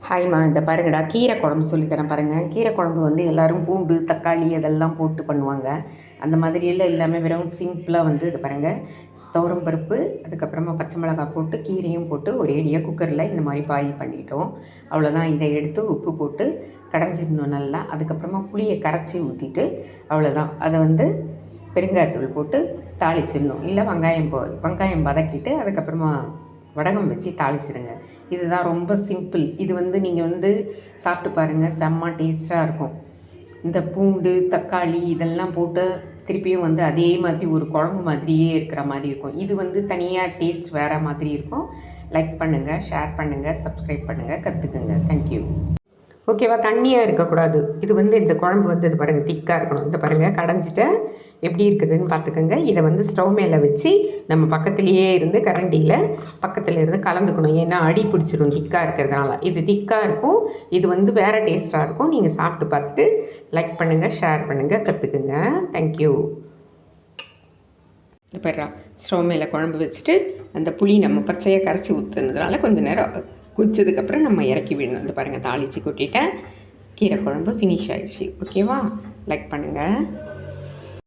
ஹாய்மா, இந்த பாருங்கடா, கீரை குழம்பு சொல்லித்தரேன் பாருங்கள். கீரை குழம்பு வந்து எல்லோரும் பூண்டு, தக்காளி அதெல்லாம் போட்டு பண்ணுவாங்க. அந்த மாதிரியெல்லாம் இல்லாமல் வெறும் சிம்பிளாக வந்து இது பாருங்கள், துவரம் பருப்பு, அதுக்கப்புறமா பச்சை மிளகாய் போட்டு கீரையும் போட்டு ஒரேடியாக குக்கரில் இந்த மாதிரி பாயில் பண்ணிட்டோம். அவ்வளோதான். இதை எடுத்து உப்பு போட்டு கடைஞ்சிடணும் நல்லா. அதுக்கப்புறமா புளியை கரைச்சி ஊற்றிட்டு அவ்வளோதான். அதை வந்து பெருங்காயத்தூள் போட்டு தாளிச்சிடணும். இல்லை வெங்காயம் வதக்கிட்டு அதுக்கப்புறமா வடகம் வச்சு தாளிச்சிடுங்க. இதுதான் ரொம்ப சிம்பிள். இது வந்து நீங்கள் வந்து சாப்பிட்டு பாருங்கள், செம்ம டேஸ்ட்டாக இருக்கும். இந்த பூண்டு, தக்காளி இதெல்லாம் போட்டு திருப்பியும் வந்து அதே மாதிரி ஒரு குழம்பு மாதிரியே இருக்கிற மாதிரி இருக்கும். இது வந்து தனியாக டேஸ்ட் வேறு மாதிரி இருக்கும். லைக் பண்ணுங்கள், ஷேர் பண்ணுங்கள், சப்ஸ்கிரைப் பண்ணுங்கள், கற்றுக்குங்க. தேங்க்யூ. ஓகேவா? தண்ணியாக இருக்கக்கூடாது. இது வந்து இந்த குழம்பு வந்து இது பாருங்கள், திக்காக இருக்கணும். இந்த பாருங்கள், கடைஞ்சிட்டு எப்படி இருக்குதுன்னு பார்த்துக்கோங்க. இதை வந்து ஸ்டவ் மேலே வச்சு நம்ம பக்கத்துலேயே இருந்து கரண்டியில் பக்கத்தில் இருந்து கலந்துக்கணும். ஏன்னா அடி பிடிச்சிடும் திக்காக இருக்கிறதுனால. இது திக்காக இருக்கும். இது வந்து வேறு டேஸ்ட்டாக இருக்கும். நீங்கள் சாப்பிட்டு பார்த்துட்டு லைக் பண்ணுங்கள், ஷேர் பண்ணுங்கள், கற்றுக்குங்க. தேங்க்யூ. இப்போ ஸ்டவ் மேலே குழம்பு வச்சுட்டு அந்த புளி நம்ம பச்சையாக கரைச்சி ஊற்றுனதுனால கொஞ்சம் நேரம் குதிச்சதுக்கப்புறம் நம்ம இறக்கி விடணும். இந்த பாருங்கள், தாளித்து கொட்டிட்டேன். கீரை குழம்பு ஃபினிஷ் ஆகிடுச்சு. ஓகேவா? லைக் பண்ணுங்கள்.